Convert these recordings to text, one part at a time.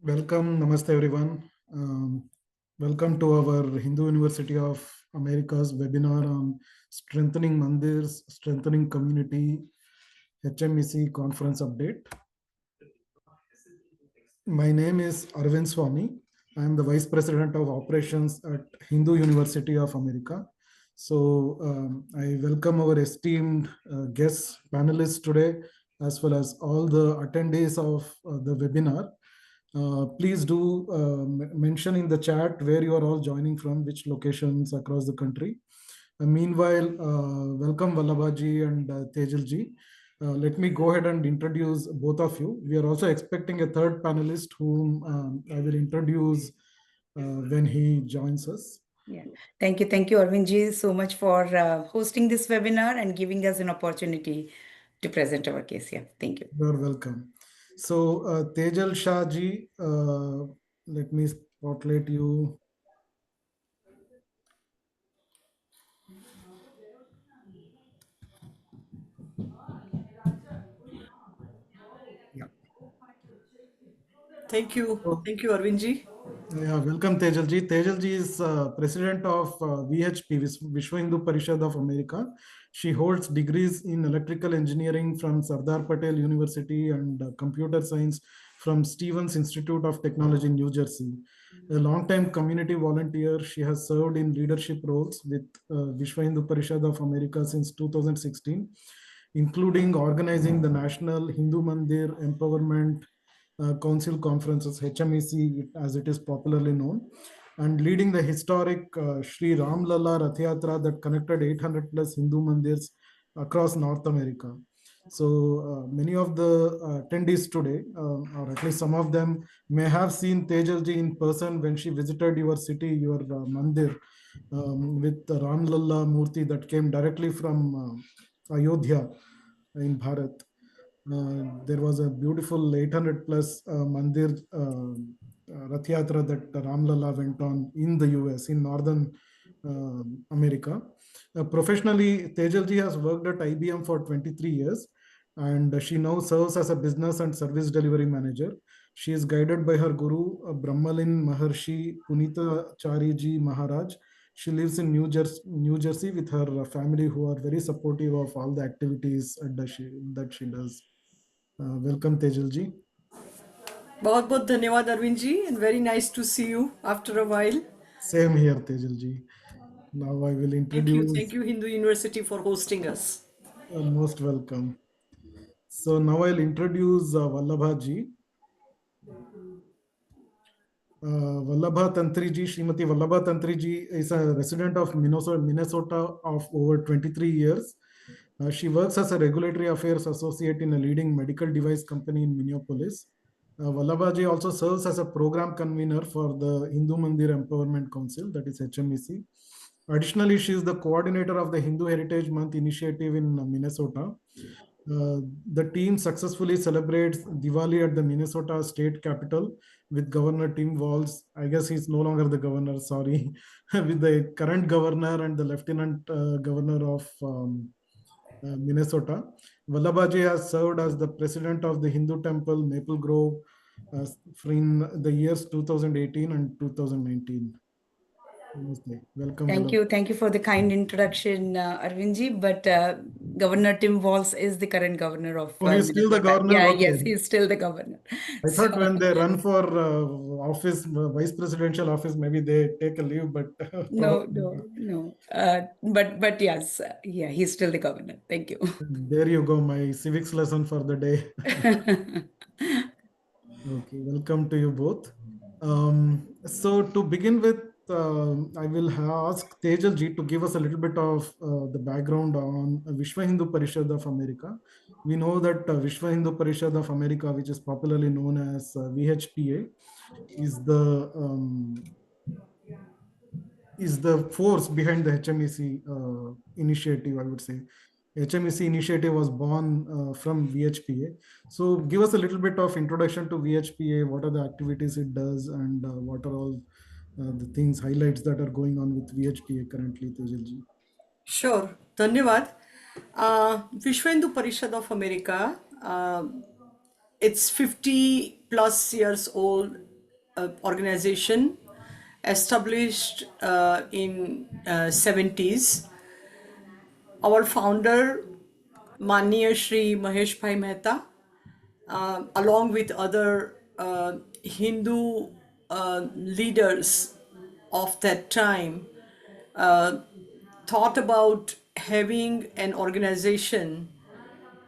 Welcome, namaste everyone. Welcome to our Hindu University of America's webinar on strengthening Mandirs, strengthening community, HMEC conference update. My name is Arvind Swami. I am the Vice President of Operations at Hindu University of America. So I welcome our esteemed guests, panelists today, as well as all the attendees of the webinar. Please do mention in the chat where you are all joining from, which locations across the country. Meanwhile, welcome Vallabhaji and Tejalji. Let me go ahead and introduce both of you. We are also expecting a third panelist whom I will introduce when he joins us. Yeah, thank you, Arvindji, so much for hosting this webinar and giving us an opportunity to present our case here. Thank you. You're welcome. So, Tejal Shah ji, let me spotlight you. Yeah. Thank you, Arvindji. Yeah, welcome Tejalji. Tejalji is president of VHP, Vishwa Hindu Parishad of America. She holds degrees in electrical engineering from Sardar Patel University and computer science from Stevens Institute of Technology in New Jersey. A longtime community volunteer, she has served in leadership roles with Vishwa Hindu Parishad of America since 2016, including organizing the National Hindu Mandir Empowerment Council conferences, HMEC as it is popularly known, and leading the historic Sri Ram Lalla Rath Yatra that connected 800 plus Hindu mandirs across North America. So many of the attendees today, or at least some of them, may have seen Tejalji in person when she visited your city, your mandir, with the Ram Lalla Murti that came directly from Ayodhya in Bharat. There was a beautiful 800 plus mandir Rath Yatra that Ram Lalla went on in the US, in Northern America. Professionally, Tejalji has worked at IBM for 23 years and she now serves as a business and service delivery manager. She is guided by her guru, Brahmalin Maharshi Punita Chariji Maharaj. She lives in New Jersey with her family who are very supportive of all the activities that she does. Welcome Tejal ji. बहुत बहुत धन्यवाद Arvind ji and very nice to see you after a while. Same here Tejal ji. Now I will introduce. Thank you Hindu University for hosting us. Most welcome. So now I'll introduce Vallabha ji. Vallabha Tantri ji, Srimati Vallabha Tantri ji is a resident of Minnesota of over 23 years. She works as a regulatory affairs associate in a leading medical device company in Minneapolis. Vallabhaji also serves as a program convener for the Hindu Mandir Empowerment Council, that is HMEC. Additionally, she is the coordinator of the Hindu Heritage Month initiative in Minnesota. The team successfully celebrates Diwali at the Minnesota state capitol with Governor Tim Walz. I guess he's no longer the governor, sorry, with the current governor and the lieutenant governor of Minnesota. Vallabhaji has served as the president of the Hindu temple Maple Grove in the years 2018 and 2019. Welcome. Thank you for the kind introduction, Arvindji. But Governor Tim Walz is the current governor of. Oh, he's still the governor. Yeah, okay. Yes, he's still the governor. I thought when they run for office, vice presidential office, maybe they take a leave, but no. But yes, yeah, he's still the governor. Thank you. There you go, my civics lesson for the day. Okay, welcome to you both. So to begin with, I will ask Tejal ji to give us a little bit of the background on Vishwa Hindu Parishad of America. We know that Vishwa Hindu Parishad of America, which is popularly known as VHPA, is the force behind the HMEC initiative, I would say. HMEC initiative was born from VHPA. So give us a little bit of introduction to VHPA, what are the activities it does and what are all the things, highlights that are going on with VHPA currently, Tejal ji. Sure, धन्यवाद. Vishwa Hindu Parishad of America, it's 50 plus years old organization established in 70s. Our founder, Mania Shri Mahesh Bhai Mehta, along with other Hindu leaders of that time, thought about having an organization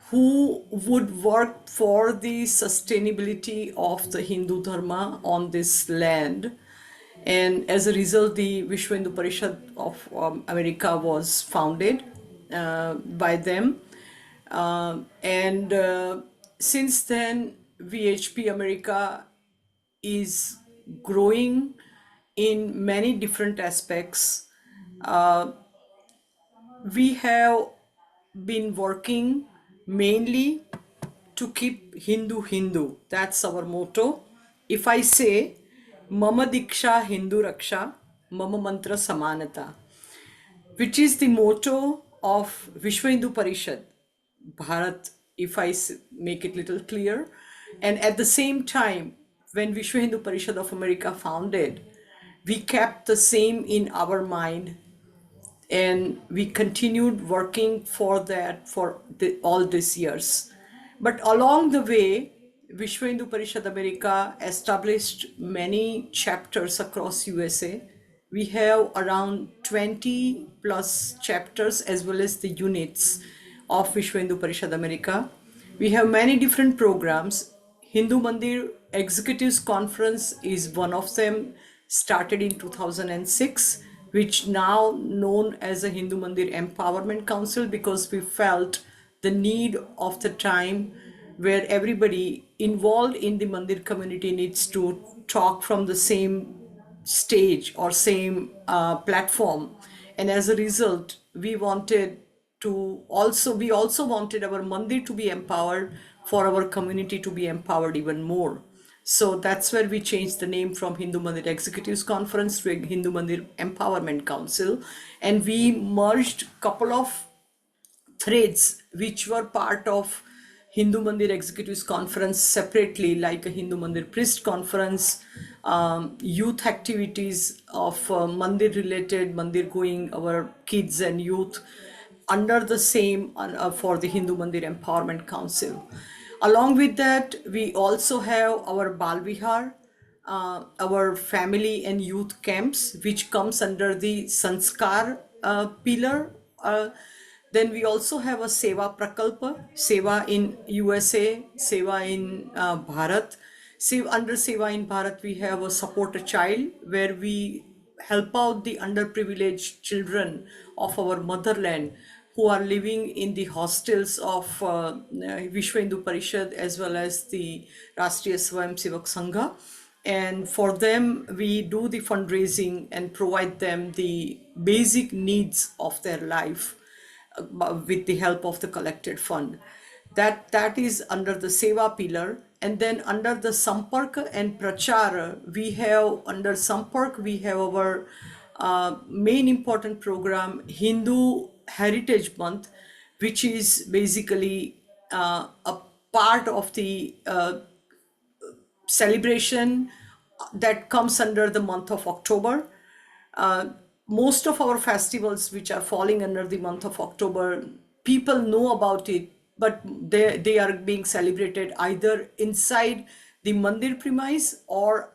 who would work for the sustainability of the Hindu Dharma on this land. And as a result, the Vishwa Hindu Parishad of America was founded by them. And since then, VHP America is growing in many different aspects. We have been working mainly to keep Hindu Hindu. That's our motto. If I say Mama Diksha Hindu Raksha, Mama Mantra Samanata, which is the motto of Vishwa Hindu Parishad, Bharat, if I make it little clear. And at the same time, when Vishwa Hindu Parishad of America founded, we kept the same in our mind, and we continued working for that for all these years. But along the way, Vishwa Hindu Parishad America established many chapters across USA. We have around 20 plus chapters as well as the units of Vishwa Hindu Parishad America. We have many different programs. Hindu Mandir Executives Conference is one of them, started in 2006, which now known as the Hindu Mandir Empowerment Council, because we felt the need of the time where everybody involved in the Mandir community needs to talk from the same stage or same platform. And as a result, we also wanted our Mandir to be empowered, for our community to be empowered even more. So that's where we changed the name from Hindu Mandir Executives Conference to Hindu Mandir Empowerment Council. And we merged couple of threads which were part of Hindu Mandir Executives Conference separately, like a Hindu Mandir Priest Conference, youth activities of Mandir related, Mandir going, our kids and youth, under the same for the Hindu Mandir Empowerment Council. Along with that, we also have our Bal Vihar, our family and youth camps, which comes under the Sanskar pillar. Then we also have a Seva Prakalpa, Seva in USA, Seva in Bharat. Under Seva in Bharat, we have a Support a Child, where we help out the underprivileged children of our motherland who are living in the hostels of Vishwa Hindu Parishad as well as the Rashtriya Swayam Sevak Sangha. And for them, we do the fundraising and provide them the basic needs of their life with the help of the collected fund. That is under the Seva pillar. And then under the Sampark and Prachar, we have under Sampark, we have our main important program, Hindu Heritage Month, which is basically a part of the celebration that comes under the month of October. Most of our festivals which are falling under the month of October, people know about it, but they are being celebrated either inside the Mandir premise or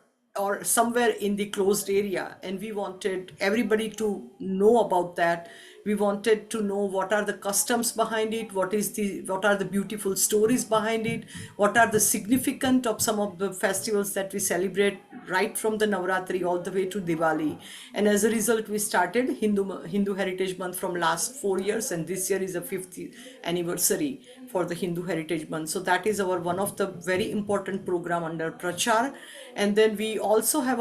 somewhere in the closed area. And we wanted everybody to know about that. We wanted to know what are the customs behind it, what are the beautiful stories behind it, what are the significant of some of the festivals that we celebrate right from the Navratri all the way to Diwali. And as a result, we started Hindu Heritage Month from last 4 years, and this year is the 5th anniversary for the Hindu Heritage Month. So that is our one of the very important program under Prachar. And then we also have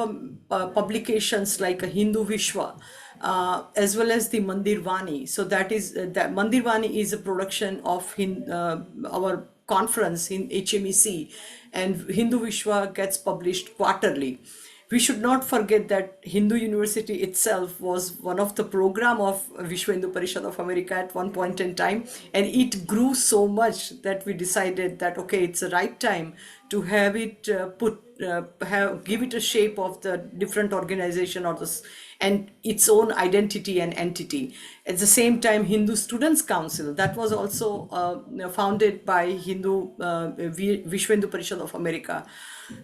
publications like a Hindu Vishwa, as well as the Mandir Vani. So that Mandir Vani is a production of our conference in HMEC, and Hindu Vishwa gets published quarterly. We should not forget that Hindu University itself was one of the program of Vishwa Hindu Parishad of America at one point in time, and it grew so much that we decided that okay, it's the right time to have it give it a shape of the different organization or this and its own identity and entity. At the same time, Hindu Students Council, that was also founded by Vishwa Hindu Parishad of America.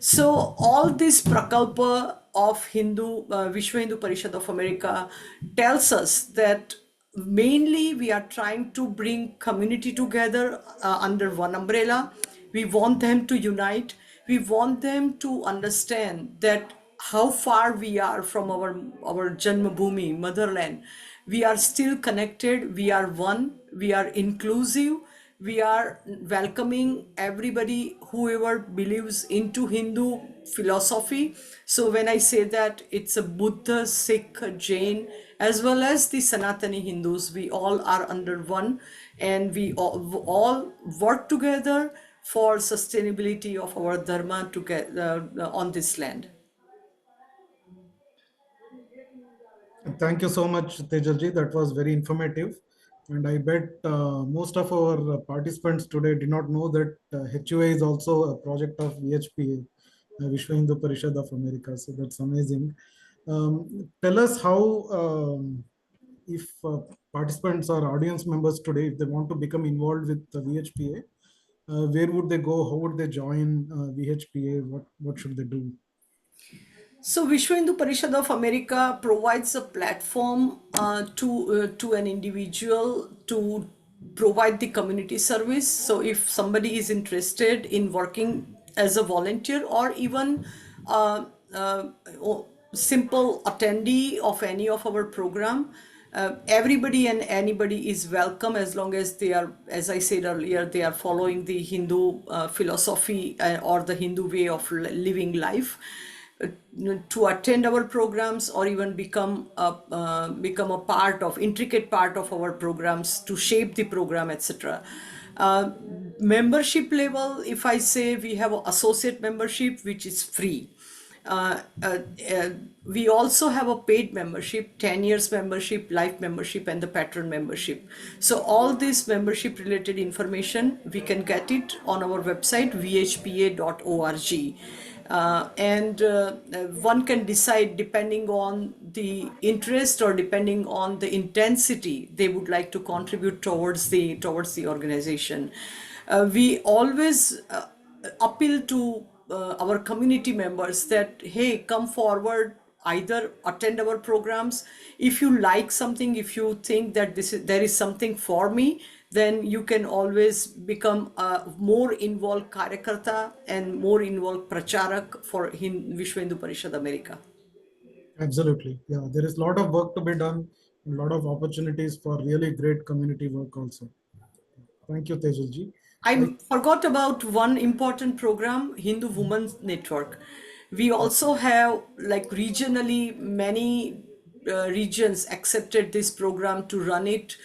So all this prakalpa of Vishwa Hindu Parishad of America tells us that mainly we are trying to bring community together under one umbrella. We want them to unite. We want them to understand that how far we are from our Janmabhoomi, motherland. We are still connected. We are one. We are inclusive. We are welcoming everybody, whoever believes into Hindu philosophy. So when I say that, it's a Buddha, Sikh, Jain, as well as the Sanatani Hindus, we all are under one, and we all work together for sustainability of our dharma together on this land. Thank you so much, Tejalji. That was very informative. And I bet most of our participants today did not know that HUA is also a project of VHPA, Vishwa Hindu Parishad of America. So that's amazing. Tell us how, if participants or audience members today, if they want to become involved with the VHPA, where would they go? How would they join VHPA? What should they do? So Vishwa Hindu Parishad of America provides a platform to an individual to provide the community service. So if somebody is interested in working as a volunteer or even uh, uh, simple attendee of any of our program, everybody and anybody is welcome as long as they are, as I said earlier, they are following the Hindu philosophy or the Hindu way of living life, to attend our programs or even become a part of intricate part of our programs, to shape the program, etc. Membership level, if I say, we have an associate membership which is free. We also have a paid membership, 10 years membership, life membership, and the patron membership. So all this membership related information, we can get it on our website, vhpa.org. And one can decide, depending on the interest or depending on the intensity they would like to contribute towards the organization. We always appeal to our community members that, hey, come forward, either attend our programs. If you like something, if you think that there is something for me, then you can always become a more involved karyakarta and more involved pracharak for Vishwa Hindu Parishad America. Absolutely. Yeah, there is a lot of work to be done, a lot of opportunities for really great community work also. Thank you, Tejalji. I forgot about one important program, Hindu Women's Network. We also have, like, regionally, many regions accepted this program to run it.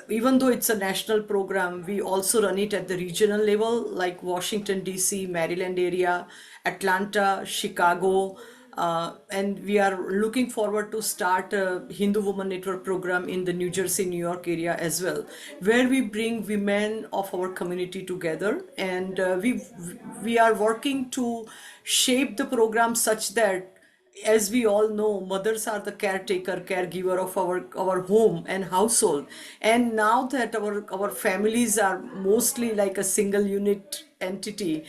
Even though it's a national program, we also run it at the regional level, like Washington, D.C., Maryland area, Atlanta, Chicago. And we are looking forward to start a Hindu Women Network program in the New Jersey, New York area as well, where we bring women of our community together, and we are working to shape the program such that, as we all know, mothers are the caregiver of our home and household. And now that our families are mostly like a single unit entity,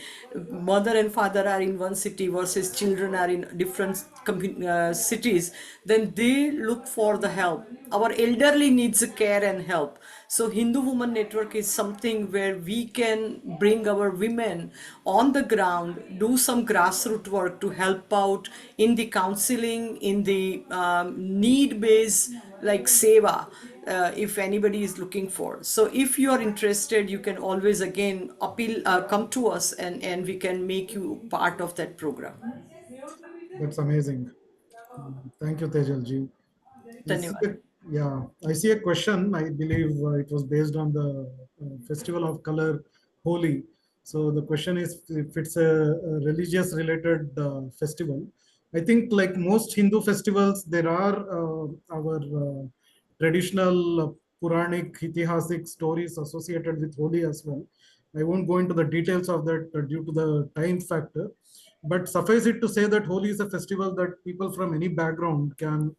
mother and father are in one city versus children are in different cities, then they look for the help. Our elderly needs care and help. So Hindu Women Network is something where we can bring our women on the ground, do some grassroots work to help out in the counseling, in the need-based, like seva, if anybody is looking for. So if you are interested, you can always again appeal, come to us, and we can make you part of that program. That's amazing. Thank you, Tejalji. Dhanyawad. Yeah, I see a question. I believe it was based on the Festival of Color, Holi. So the question is if it's a religious related festival. I think like most Hindu festivals, there are our traditional Puranic, Itihasic stories associated with Holi as well. I won't go into the details of that due to the time factor. But suffice it to say that Holi is a festival that people from any background can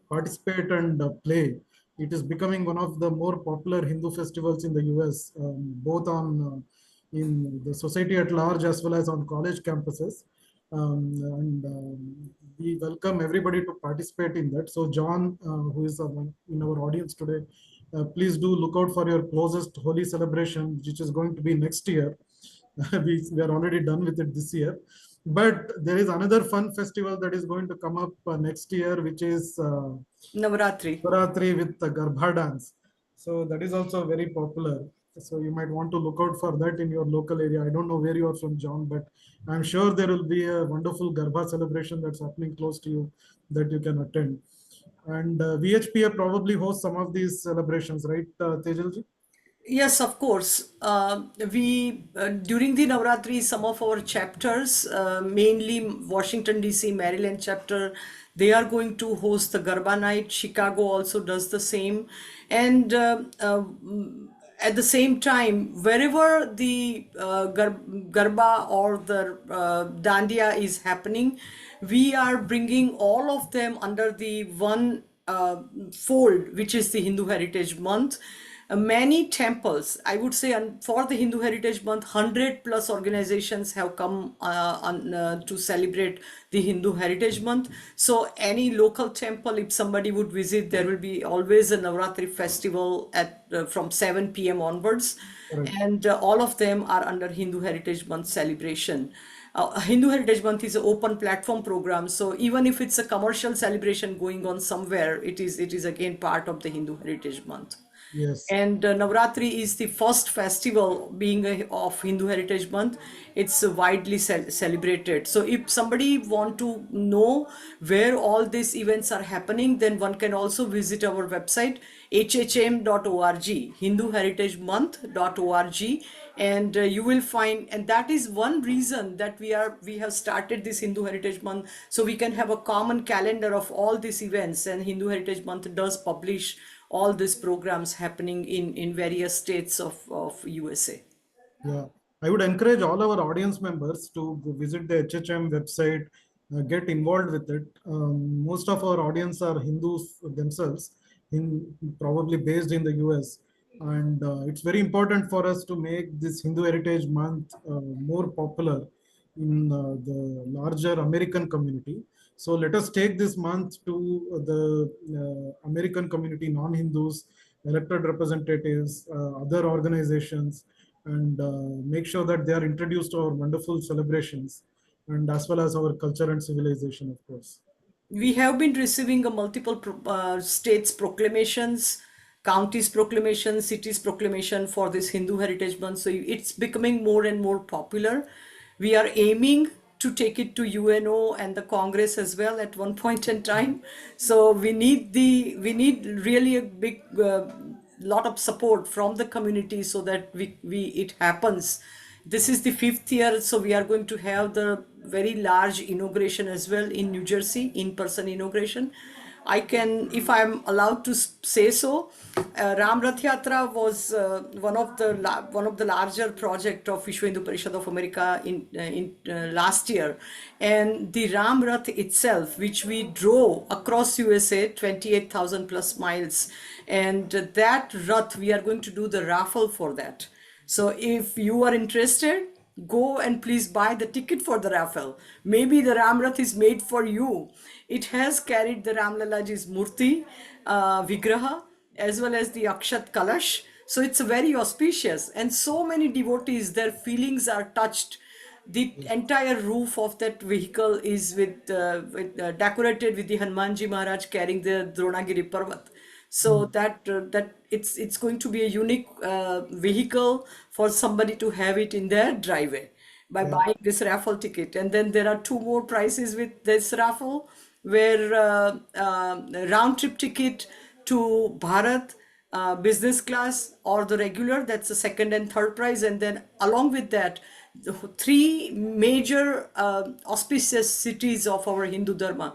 participate and play. It is becoming one of the more popular Hindu festivals in the US, both on in the society at large as well as on college campuses. And we welcome everybody to participate in that. So John, who is in our audience today, please do look out for your closest Holi celebration, which is going to be next year. We are already done with it this year. But there is another fun festival that is going to come up next year, which is Navaratri. Navaratri with the Garbha dance. So that is also very popular. So you might want to look out for that in your local area. I don't know where you are from, John, but I'm sure there will be a wonderful Garbha celebration that's happening close to you that you can attend. And VHPA probably hosts some of these celebrations, right, Tejalji? Yes, of course. We during the Navratri, some of our chapters, mainly Washington DC, Maryland chapter, they are going to host the Garba night. Chicago also does the same, and at the same time, wherever the Garba or the Dandiya is happening, we are bringing all of them under the one fold, which is the Hindu Heritage Month. Many temples, I would say, for the Hindu Heritage Month, 100 plus organizations have come to celebrate the Hindu Heritage Month. So any local temple, if somebody would visit, there will be always a Navratri festival at from 7 p.m. onwards. Right. And all of them are under Hindu Heritage Month celebration. Hindu Heritage Month is an open platform program, so even if it's a commercial celebration going on somewhere, it is again part of the Hindu Heritage Month. Yes. And Navratri is the first festival of Hindu Heritage Month. It's widely celebrated. So if somebody want to know where all these events are happening, then one can also visit our website, hhm.org, hinduheritagemonth.org, and you will find, and that is one reason that we have started this Hindu Heritage Month, so we can have a common calendar of all these events. And Hindu Heritage Month does publish all these programs happening in various states of USA. Yeah, I would encourage all our audience members to go visit the HHM website, get involved with it. Most of our audience are Hindus themselves, probably based in the US. And it's very important for us to make this Hindu Heritage Month more popular in the larger American community. So let us take this month to the American community, non-Hindus, elected representatives, other organizations, and make sure that they are introduced to our wonderful celebrations and as well as our culture and civilization, of course. We have been receiving a multiple states proclamations, counties proclamation, cities proclamation for this Hindu Heritage Month. So it's becoming more and more popular. We are aiming to take it to UNO and the Congress as well at one point in time. So we need really a big lot of support from the community so that it happens. This is the 5th year, so we are going to have the very large inauguration as well in New Jersey, in-person inauguration. I can, if I'm allowed to say so, Ram Rath Yatra was one of the larger project of Vishwa Hindu Parishad of America in last year, and the Ram Rath itself, which we drove across USA, 28,000 plus miles, and that Rath, we are going to do the raffle for that. So if you are interested, go and please buy the ticket for the raffle. Maybe the Ram Rath is made for you. It has carried the Ram Lalaji's Murti, Vigraha, as well as the Akshat Kalash. So it's very auspicious, and so many devotees, their feelings are touched. The entire roof of that vehicle is decorated with the Hanumanji Maharaj carrying the Dronagiri Parvat. So that it's going to be a unique vehicle for somebody to have it in their driveway by buying this raffle ticket. And then there are 2 more prizes with this raffle, where round trip ticket to Bharat, business class or the regular, that's the 2nd and 3rd prize. And then along with that, the 3 major auspicious cities of our Hindu Dharma,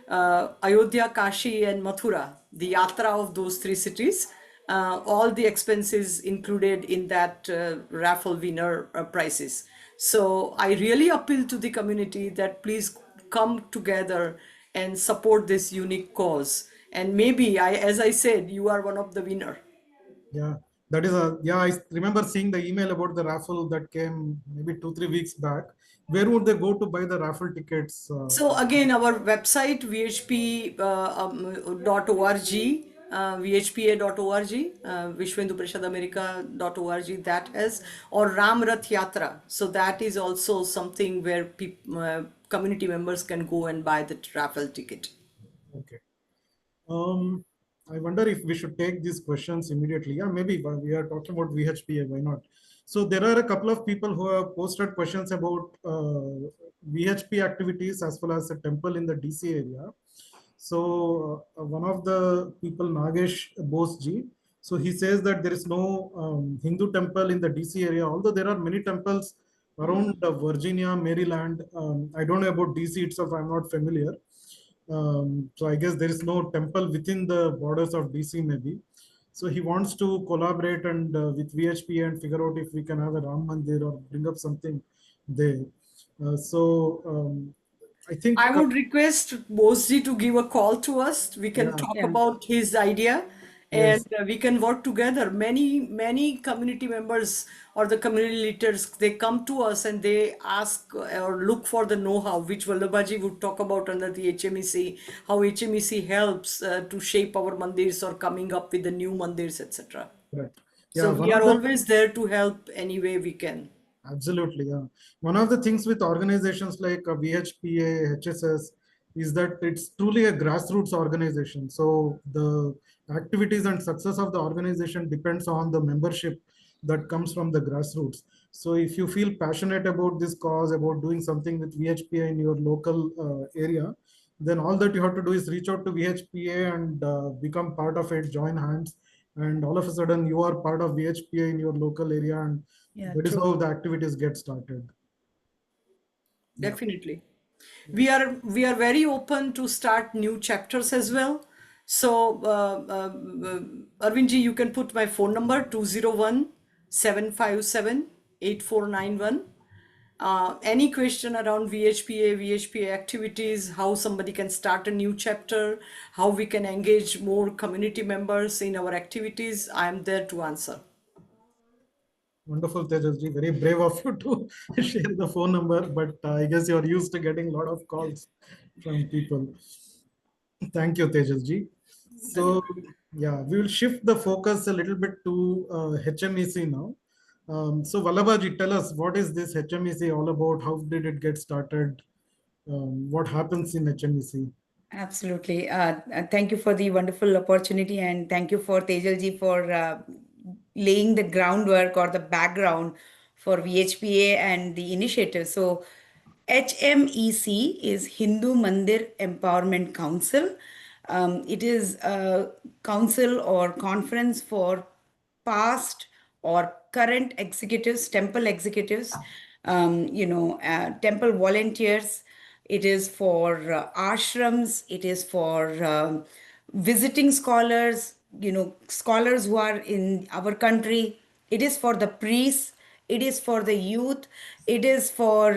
Ayodhya, Kashi and Mathura, the yatra of those 3 cities all the expenses included in that raffle winner prizes. So I really appeal to the community that please come together and support this unique cause. And maybe as I said, you are one of the winner. Yeah, that is a, yeah, I remember seeing the email about the raffle that came maybe 2, 3 weeks back. Where would they go to buy the raffle tickets? So again, our website vhp.org, vhpa.org, vishwahinduparishadamerika.org, that has, or Ram Rath Yatra. So that is also something where community members can go and buy the raffle ticket. Okay. I wonder if we should take these questions immediately. Yeah, maybe, but we are talking about VHPA, why not? So there are a couple of people who have posted questions about VHP activities as well as a temple in the DC area. So one of the people, Nagesh Bosji, so he says that there is no Hindu temple in the DC area, although there are many temples around Virginia, Maryland. I don't know about DC itself, I'm not familiar. So I guess there is no temple within the borders of DC maybe. So he wants to collaborate and with VHP and figure out if we can have a Ram Mandir or bring up something there. I think I would request Bosji to give a call to us. We can yeah, talk Yeah. about his idea and yes, we can work together. Many community members or the community leaders, they come to us and they ask or look for the know-how, which Vallabhaji would talk about under the HMEC, how HMEC helps to shape our mandirs or coming up with the new mandirs, etc. correct. Yeah, So one we are of the always there to help any way we can. absolutely, yeah. One of the things with organizations like VHPA, HSS is that it's truly a grassroots organization. So the activities and success of the organization depends on the membership that comes from the grassroots. So if you feel passionate about this cause, about doing something with VHPA in your local area, then all that you have to do is reach out to VHPA and become part of it, join hands, and all of a sudden you are part of VHPA in your local area, and Yeah, that is true. how the activities get started. Yeah, Definitely. yeah. We are very open to start new chapters as well. So Arvindji, you can put my phone number 201-757-8491. Any question around VHPA activities, how somebody can start a new chapter, how we can engage more community members in our activities, I am there to answer. Wonderful, Tejasji. Very brave of you to share the phone number, but I guess you're used to getting a lot of calls from people. Thank you, Tejasji. So, yeah, we will shift the focus a little bit to HMEC now. So, Vallabhaji, tell us, what is this HMEC all about? How did it get started? What happens in HMEC? Absolutely. Thank you for the wonderful opportunity, and thank you for Tejalji for laying the groundwork or the background for VHPA and the initiative. So, HMEC is Hindu Mandir Empowerment Council. It is a council or conference for past or current executives, temple executives, temple volunteers. It is for ashrams. It is for visiting scholars, scholars who are in our country. It is for the priests. It is for the youth. It is for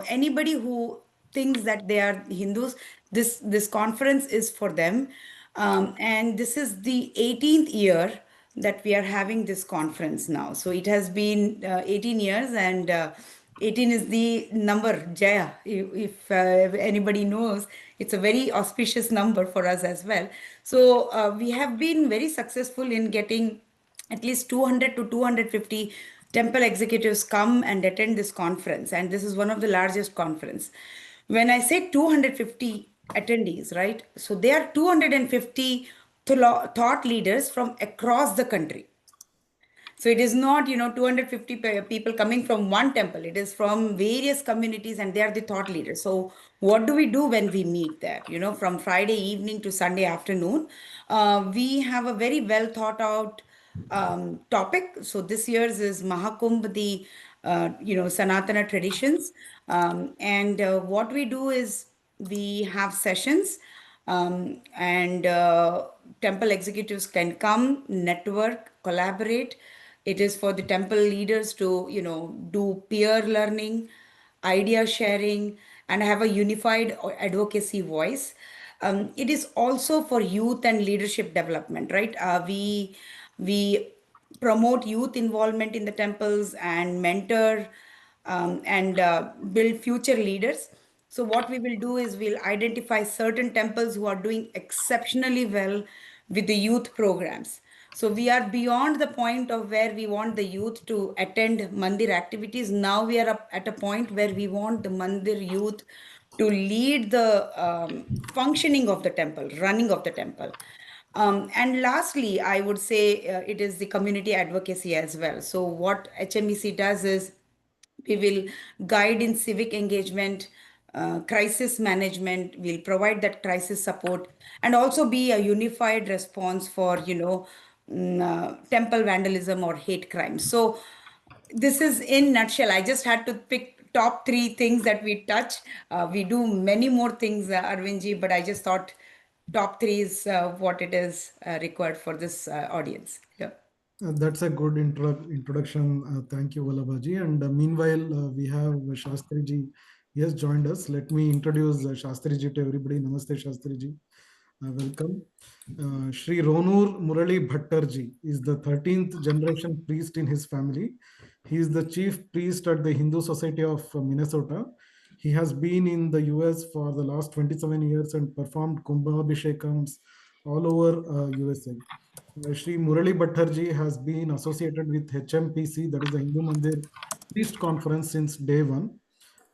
anybody who thinks that they are Hindus. This conference is for them, and this is the 18th year that we are having this conference now. So it has been 18 years, and 18 is the number Jaya. If anybody knows, it's a very auspicious number for us as well. So we have been very successful in getting at least 200 to 250 temple executives come and attend this conference, and this is one of the largest conference. When I say 250 attendees, right, so there are 250 thought leaders from across the country. So it is not, 250 people coming from one temple. It is from various communities, and they are the thought leaders. So what do we do when we meet there? From Friday evening to Sunday afternoon, we have a very well thought out topic. So this year's is Mahakumbh, the Sanatana traditions, and what we do is we have sessions. and temple executives can come, network, collaborate. It is for the temple leaders to, do peer learning, idea sharing, and have a unified advocacy voice. It is also for youth and leadership development, right? We promote youth involvement in the temples and mentor and build future leaders. So what we will do is we'll identify certain temples who are doing exceptionally well with the youth programs. So we are beyond the point of where we want the youth to attend mandir activities. Now we are up at a point where we want the mandir youth to lead the functioning of the temple, running of the temple. And lastly, I would say it is the community advocacy as well. So what HMEC does is we will guide in civic engagement, crisis management. We'll provide that crisis support and also be a unified response for, temple vandalism or hate crimes. So this is in nutshell. I just had to pick top three things that we touch. We do many more things, Arvindji, but I just thought top three is what it is required for this audience. Yeah. That's a good introduction. Thank you, Vallabhaji. And meanwhile, we have Shastriji. He has joined us. Let me introduce Shastriji to everybody. Namaste, Shastriji. Welcome. Sri Ronur Murali Bhattarji is the 13th generation priest in his family. He is the chief priest at the Hindu Society of Minnesota. He has been in the US for the last 27 years and performed Kumbhabhishekams all over USA. Sri Murali Bhattarji has been associated with HMPC, that is the Hindu Mandir Priest Conference, since day one.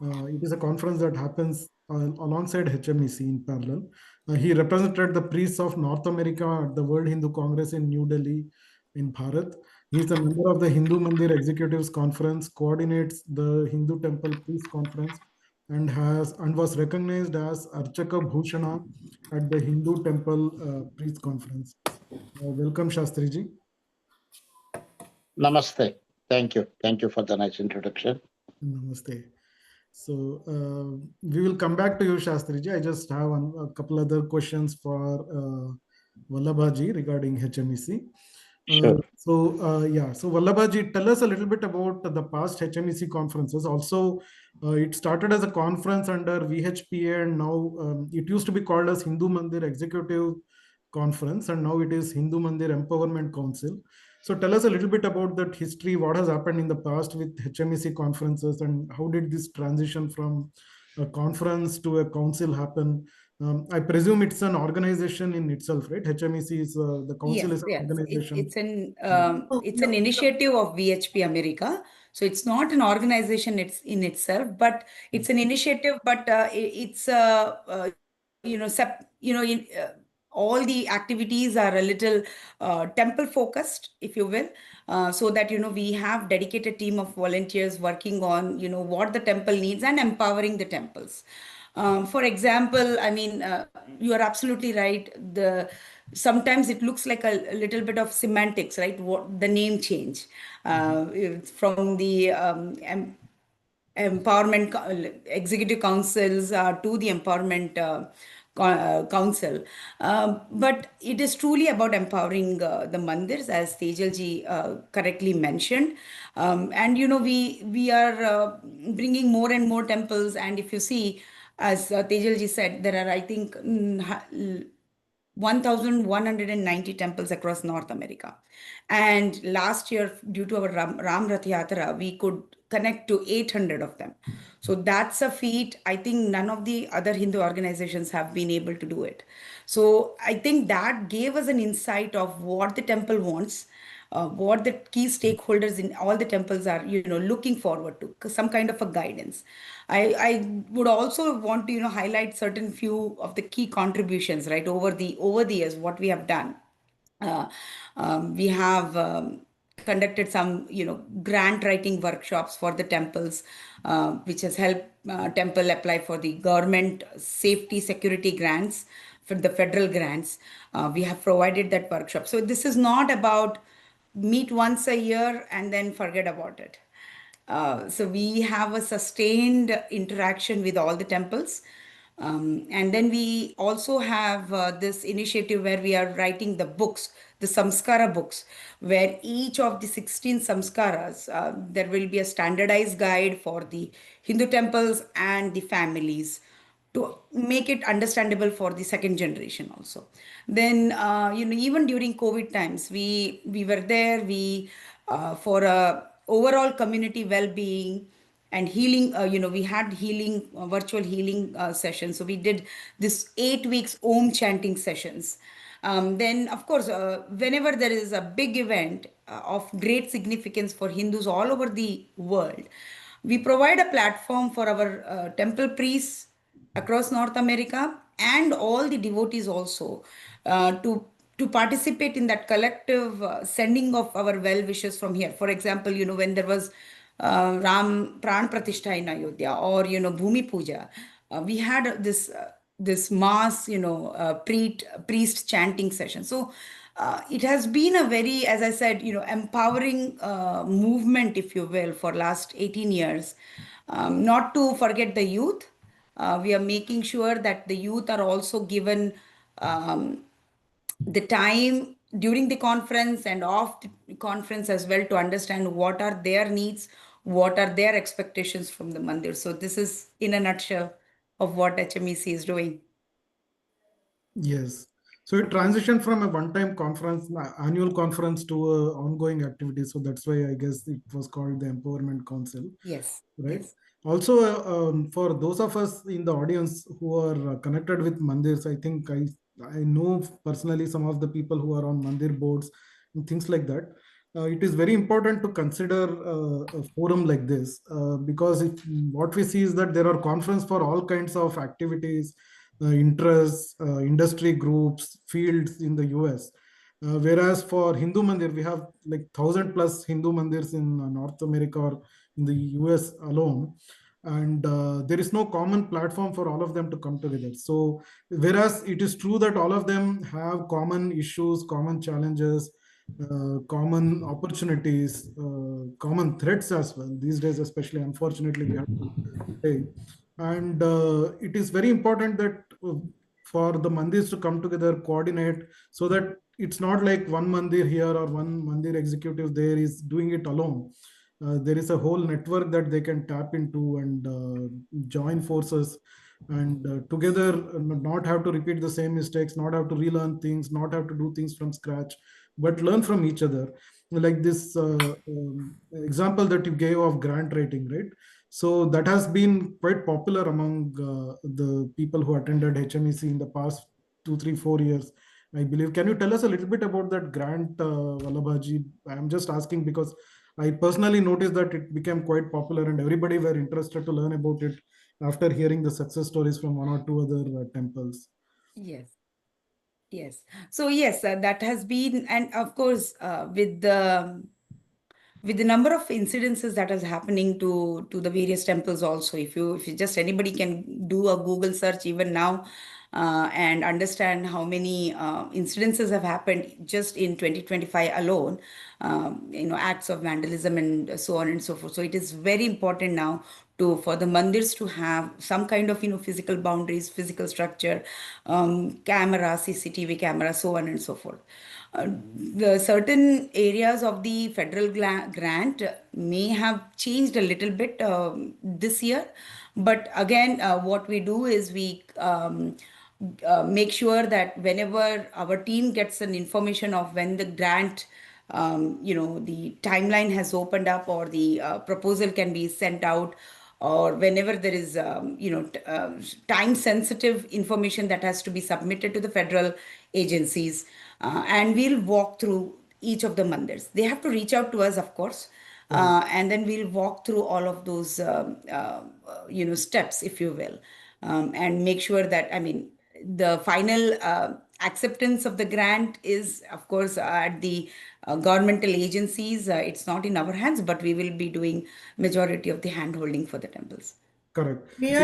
It is a conference that happens alongside HMEC in parallel. He represented the priests of North America at the World Hindu Congress in New Delhi in Bharat. He is a member of the Hindu Mandir Executives Conference, coordinates the Hindu Temple Priest Conference, and was recognized as Archaka Bhushana at the Hindu Temple Priest Conference. Welcome, Shastriji. Namaste. Thank you. Thank you for the nice introduction. Namaste. So we will come back to you, Shastriji. I just have a couple other questions for Vallabhaji regarding HMEC. Sure. So Vallabhaji, tell us a little bit about the past HMEC conferences. Also, it started as a conference under VHPA, and now it used to be called as Hindu Mandir Executive Conference, and now it is Hindu Mandir Empowerment Council. So tell us a little bit about that history, what has happened in the past with HMEC conferences, and how did this transition from a conference to a council happen? I presume it's an organization in itself, right? HMEC is the council Yes, is an yes. organization. It's an initiative of VHP America. So it's not an organization it's in itself, but it's an initiative. But it's all the activities are a little temple focused, if you will, so that we have dedicated team of volunteers working on what the temple needs and empowering the temples. For example, I mean, you are absolutely right. The sometimes it looks like a little bit of semantics, right? What the name change from the executive councils to the empowerment council. But it is truly about empowering the mandirs, as Tejalji correctly mentioned. And we are bringing more and more temples. And if you see, as Tejalji said, there are, I think, 1,190 temples across North America. And last year, due to our Ram Rath Yatra, we could connect to 800 of them. So that's a feat. I think none of the other Hindu organizations have been able to do it. So I think that gave us an insight of what the temple wants, what the key stakeholders in all the temples are looking forward to, some kind of a guidance. I would also want to highlight certain few of the key contributions, right, over the years what we have done. uh, we have conducted some grant writing workshops for the temples, which has helped temple apply for the government safety security grants, for the federal grants. We have provided that workshop. So this is not about meet once a year and then forget about it. So we have a sustained interaction with all the temples. And then we also have this initiative where we are writing the books, the samskara books, where each of the 16 samskaras, there will be a standardized guide for the Hindu temples and the families to make it understandable for the second generation also. Then even during COVID times, we were there, we for overall community well-being and healing. We had healing, virtual healing sessions. So we did this 8 weeks om chanting sessions. Then of course, whenever there is a big event of great significance for Hindus all over the world, we provide a platform for our temple priests across North America and all the devotees also to participate in that collective sending of our well wishes from here. For example, when there was Ram Pran Pratishtha in Ayodhya, or Bhumi Puja, we had this mass priest chanting session. So it has been a very, as I said, empowering movement, if you will, for last 18 years. Not to forget the youth, we are making sure that the youth are also given the time during the conference and off the conference as well, to understand what are their needs, what are their expectations from the mandir. So this is in a nutshell of what HMEC is doing. Yes. So it transitioned from a one-time conference, annual conference, to a ongoing activity. So that's why I guess it was called the Empowerment Council, Yes, right? yes. Also, for those of us in the audience who are connected with Mandirs, I think I know personally some of the people who are on Mandir boards and things like that. It is very important to consider a forum like this, because what we see is that there are conferences for all kinds of activities, interests, industry groups, fields in the US. Whereas for Hindu Mandir, we have like 1,000+ Hindu Mandirs in North America or in the US alone. And there is no common platform for all of them to come together. So, whereas it is true that all of them have common issues, common challenges, common opportunities, common threats as well. These days, especially, unfortunately, we have to say. And it is very important that for the mandirs to come together, coordinate, so that it's not like one mandir here or one mandir executive there is doing it alone. There is a whole network that they can tap into and join forces, and together not have to repeat the same mistakes, not have to relearn things, not have to do things from scratch, but learn from each other. Like this example that you gave of grant writing, right? So that has been quite popular among the people who attended HMEC in the past 2, 3, 4 years, I believe. Can you tell us a little bit about that grant, Vallabhaji? I'm just asking because I personally noticed that it became quite popular and everybody were interested to learn about it after hearing the success stories from one or two other temples. Yes. Yes. So yes, that has been, and of course, with the number of incidences that is happening to the various temples also, if you just, anybody can do a Google search even now, and understand how many incidences have happened just in 2025 alone, acts of vandalism and so on and so forth. So it is very important now to, for the mandirs to have some kind of physical boundaries, physical structure, camera, CCTV camera, so on and so forth. The certain areas of the federal grant may have changed a little bit this year, but again, what we do is we make sure that whenever our team gets an information of when the grant, the timeline has opened up, or the proposal can be sent out, or whenever there is time sensitive information that has to be submitted to the federal agencies, and we'll walk through each of the mandirs. They have to reach out to us, of course, and then we'll walk through all of those steps, if you will, and make sure that, I mean, the final acceptance of the grant is, of course, at the governmental agencies. It's not in our hands, but we will be doing majority of the hand holding for the temples. Correct. May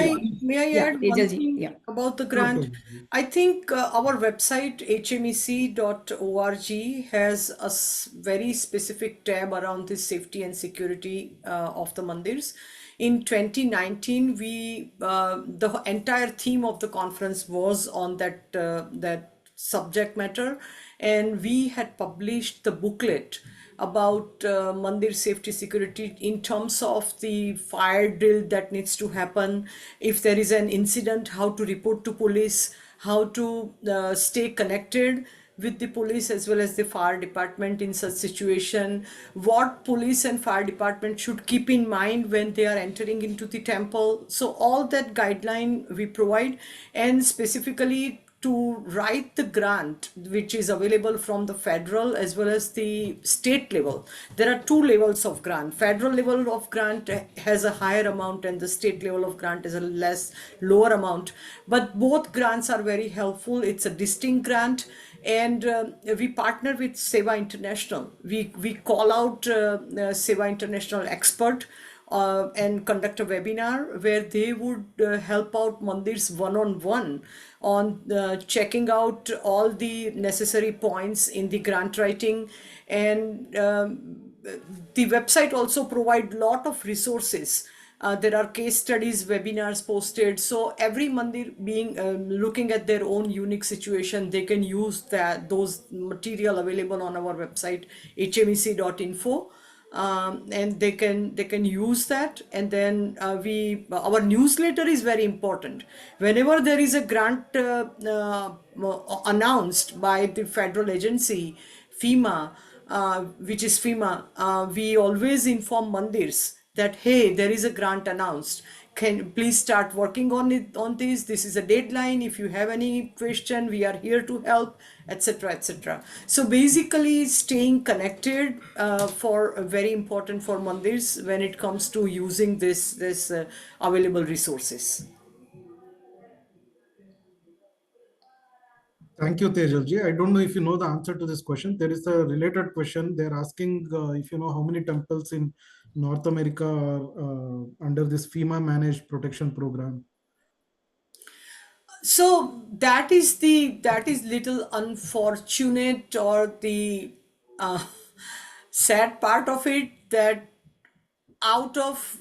See, I Yeah, add one Tejalji, thing yeah. about the sure, grant? I think our website hmec.org has a very specific tab around the safety and security of the mandirs. In 2019, the entire theme of the conference was on that subject matter, and we had published the booklet about mandir safety security in terms of the fire drill that needs to happen. If there is an incident, how to report to police, how to stay connected with the police as well as the fire department in such situation, what police and fire department should keep in mind when they are entering into the temple. So all that guideline we provide, and specifically to write the grant which is available from the federal as well as the state level. There are two levels of grant. Federal level of grant has a higher amount and the state level of grant is a lower amount, but both grants are very helpful. It's a distinct grant, and we partner with Seva International. We call out Seva International expert and conduct a webinar where they would help out mandirs one-on-one on checking out all the necessary points in the grant writing. And the website also provide lot of resources. There are case studies, webinars posted. So every mandir being looking at their own unique situation, they can use those material available on our website, hmec.info. And they can use that. And then our newsletter is very important. Whenever there is a grant announced by the federal agency, FEMA, which is FEMA, we always inform mandirs that, hey, there is a grant announced. Can please start working on it, on this. This is a deadline. If you have any question, we are here to help, etc., etc. So basically, staying connected for very important for mandirs when it comes to using this available resources. Thank you, Tejalji. I don't know if you know the answer to this question. There is a related question. They're asking if you know how many temples in North America are under this FEMA managed protection program. So that is little unfortunate, or the sad part of it, that out of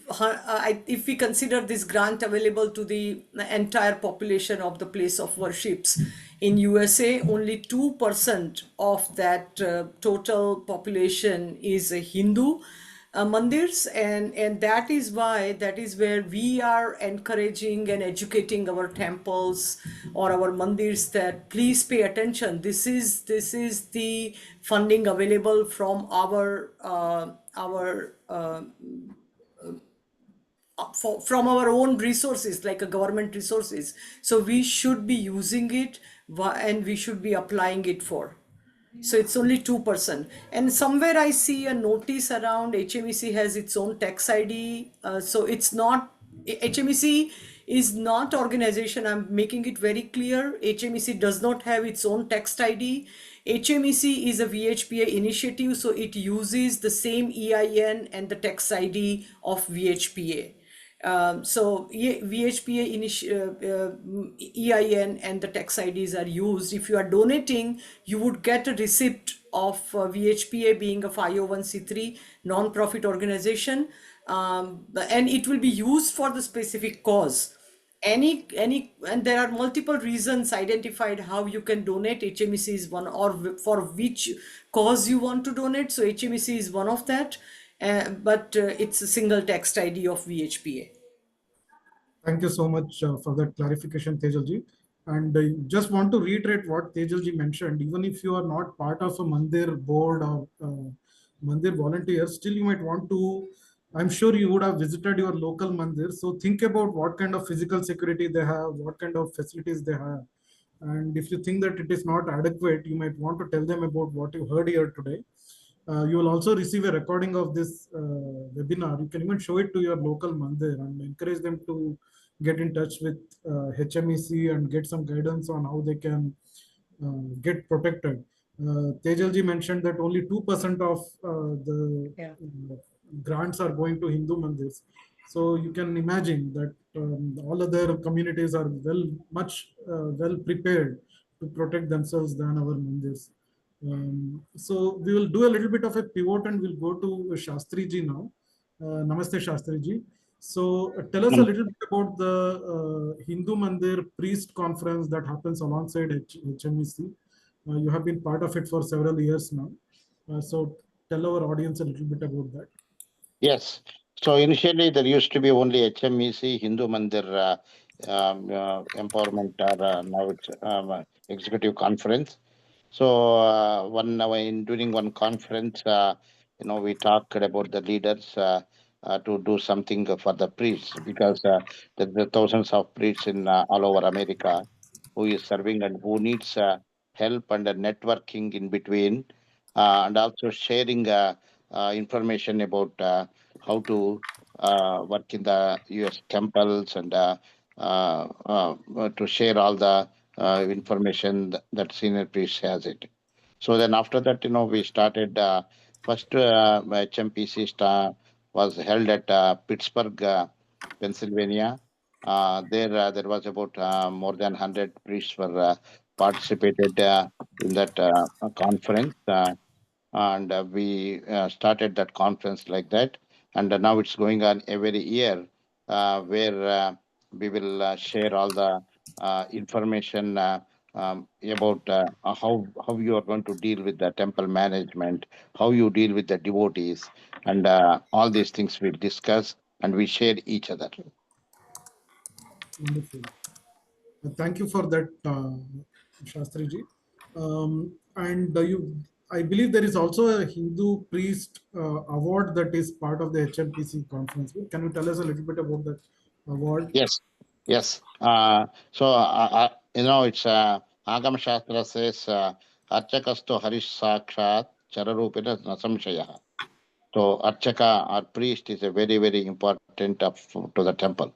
if we consider this grant available to the entire population of the place of worships in USA, only 2% of that total population is a Hindu mandirs, and that is where we are encouraging and educating our temples or our mandirs that please pay attention. This is the funding available from from our own resources, like a government resources. So we should be using it and we should be applying it for. So it's only 2%. And somewhere I see a notice around HMEC has its own tax ID. So it's not, HMEC is not organization. I'm making it very clear. HMEC does not have its own tax ID. HMEC is a VHPA initiative, so it uses the same EIN and the tax ID of VHPA. So VHPA EIN and the tax IDs are used. If you are donating, you would get a receipt of VHPA being a 501c3 non-profit organization, and it will be used for the specific cause. And there are multiple reasons identified how you can donate. HMEC is one, or for which cause you want to donate. So HMEC is one of that. But it's a single text ID of VHPA. Thank you so much for that clarification, Tejalji. And just want to reiterate what Tejalji mentioned. Even if you are not part of a Mandir board or Mandir volunteer, still you might want to, I'm sure you would have visited your local Mandir. So think about what kind of physical security they have, what kind of facilities they have. And if you think that it is not adequate, you might want to tell them about what you heard here today. You will also receive a recording of this webinar. You can even show it to your local mandir and encourage them to get in touch with HMEC and get some guidance on how they can get protected. Tejalji mentioned that only 2% of the grants are going to Hindu mandirs. So you can imagine that all other communities are much well prepared to protect themselves than our mandirs. So we will do a little bit of a pivot and we'll go to Shastri ji now. Namaste, Shastri ji. So tell us a little bit about the Hindu Mandir Priest Conference that happens alongside HMEC. You have been part of it for several years now. So tell our audience a little bit about that. Yes. So initially there used to be only HMEC, Hindu Mandir Empowerment, or now it's Executive Conference. So during one conference, we talked about the leaders to do something for the priests, because there are thousands of priests in all over America who is serving and who needs help and networking in between, and also sharing information about how to work in the U.S. temples, and to share all the information that senior priest has it. So then after that, we started first HMPC was held at Pittsburgh, Pennsylvania. There was about more than 100 priests were participated in that conference. And we started that conference like that, and now it's going on every year, where we will share all the information about how you are going to deal with the temple management, how you deal with the devotees, and all these things we'll discuss and we share each other. Wonderful. Thank you for that, Shastriji. And I believe there is also a Hindu priest award that is part of the HMPC conference. Can you tell us a little bit about that award? Yes, yes. So, it's Agama Shastra says, Archakasto Harish Sakshat Chararupina Nasamshaya. So, Archaka, our priest, is a very, very important to the temple.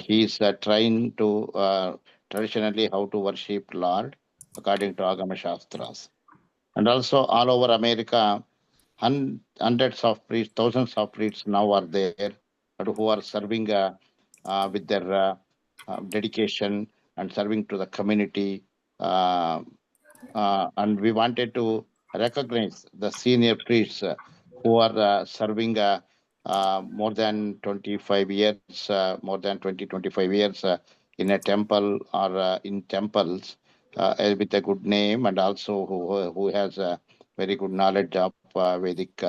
He is trying to traditionally how to worship Lord according to Agama Shastras. And also all over America, hundreds of priests, thousands of priests now are there, and who are serving with their dedication and serving to the community. And we wanted to recognize the senior priests who are serving more than 25 years, more than 25 years in a temple or in temples, with a good name, and also who has a very good knowledge of Vedic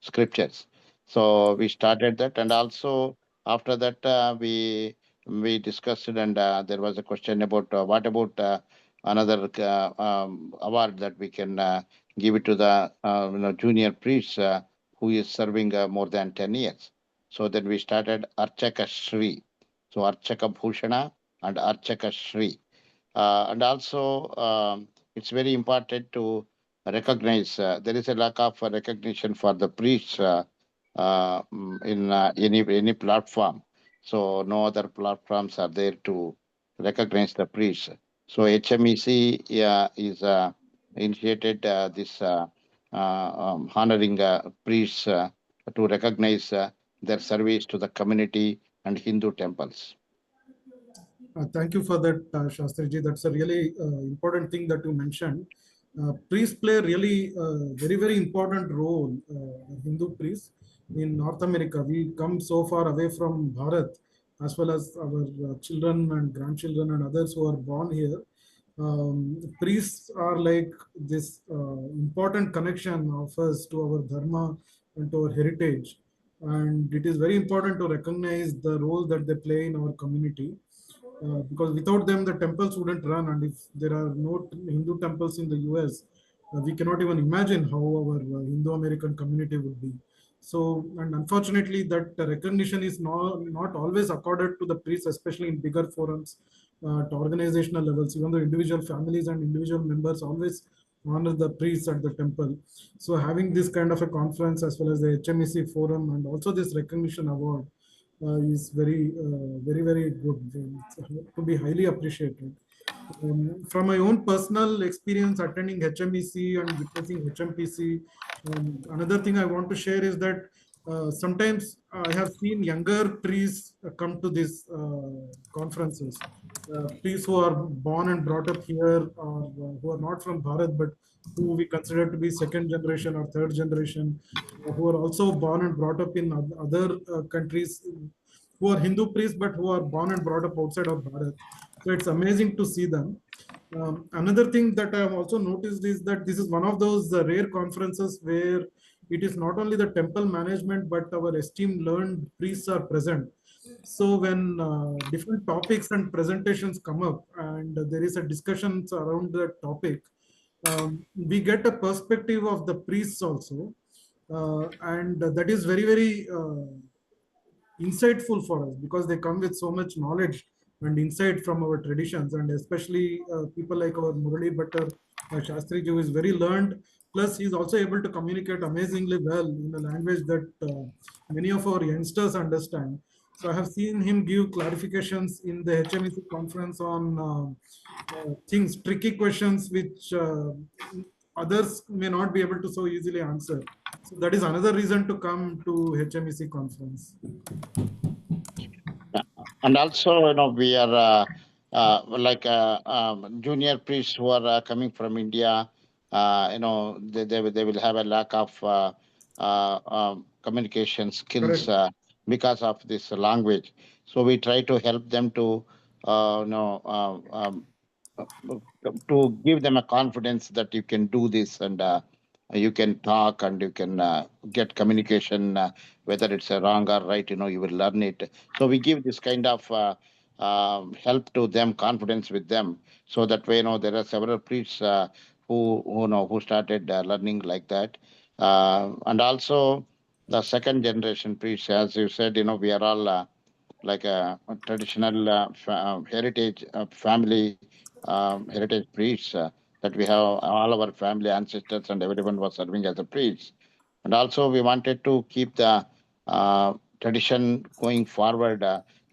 scriptures. So we started that, and also after that we discussed, and there was a question about what about another award that we can give it to the junior priest who is serving more than 10 years. So then we started Archaka Shri. So Archaka Bhushana and Archaka Shri. And also, it's very important to recognize there is a lack of recognition for the priests in any platform. So no other platforms are there to recognize the priests. So HMEC is initiated this honoring priests to recognize their service to the community and Hindu temples. Thank you for that, Shastriji. That's a really important thing that you mentioned. Priests play really very, very important role, Hindu priests. In North America, we come so far away from Bharat, as well as our children and grandchildren and others who are born here. Priests are like this important connection of us to our dharma and to our heritage. And it is very important to recognize the role that they play in our community. Because without them, the temples wouldn't run. And if there are no Hindu temples in the US, we cannot even imagine how our Hindu American community would be. So, and unfortunately, that recognition is not always accorded to the priests, especially in bigger forums, to organizational levels. Even though individual families and individual members always honor the priests at the temple. So, having this kind of a conference, as well as the HMEC forum, and also this recognition award, is very, very good, to be highly appreciated. From my own personal experience attending HMEC and witnessing HMPC, another thing I want to share is that sometimes I have seen younger priests come to these conferences. Priests who are born and brought up here, or who are not from Bharat, but who we consider to be second generation or third generation, who are also born and brought up in other countries. who are Hindu priests, but who are born and brought up outside of Bharat. So it's amazing to see them. Another thing that I have also noticed is that this is one of those rare conferences where it is not only the temple management, but our esteemed learned priests are present. So when different topics and presentations come up and there is a discussion around the topic, we get a perspective of the priests also. And that is very, very insightful for us because they come with so much knowledge and insight from our traditions, and especially people like our Murali Bhattar Shastri Ji, who is very learned. Plus, he is also able to communicate amazingly well in a language that many of our youngsters understand. So I have seen him give clarifications in the HMEC conference on things, tricky questions which others may not be able to so easily answer. So that is another reason to come to HMEC conference. And also, we are like junior priests who are coming from India. They will have a lack of communication skills Correct. because of this language. So we try to help them to, uh, you know, uh, um, to give them a confidence that you can do this, and you can talk and you can get communication, whether it's a wrong or right, you will learn it. So we give this kind of help to them, confidence with them. So that way, there are several priests who started learning like that. And also the second generation priests, as you said, we are all like a traditional heritage family, heritage priests, that we have all our family ancestors and everyone was serving as a priest. And also we wanted to keep the tradition going forward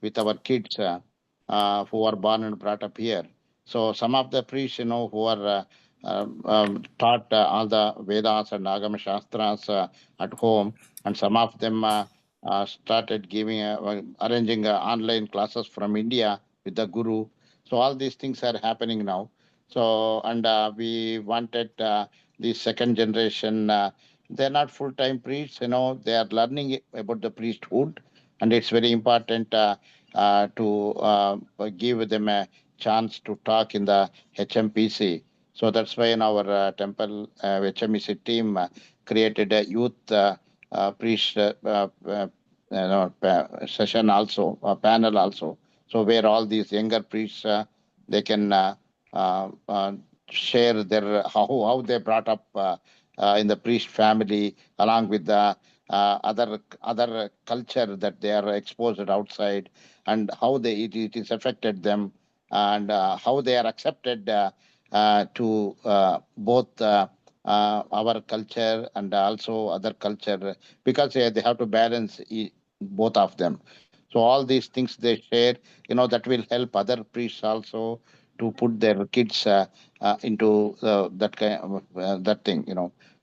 with our kids who are born and brought up here. So some of the priests, who are taught all the Vedas and Agama Shastras at home, and some of them started giving, arranging online classes from India with the guru. So all these things are happening now. So, and we wanted the second generation. They're not full-time priests, they are learning about the priesthood, and it's very important to give them a chance to talk in the HMPC. So that's why in our temple HMEC team created a youth priest session also, panel also. So where all these younger priests they can share their how they brought up in the priest family, along with the other culture that they are exposed outside, and how it is affected them, and how they are accepted to both our culture and also other culture, because they have to balance both of them. So all these things they share, that will help other priests also to put their kids into that kind of that thing,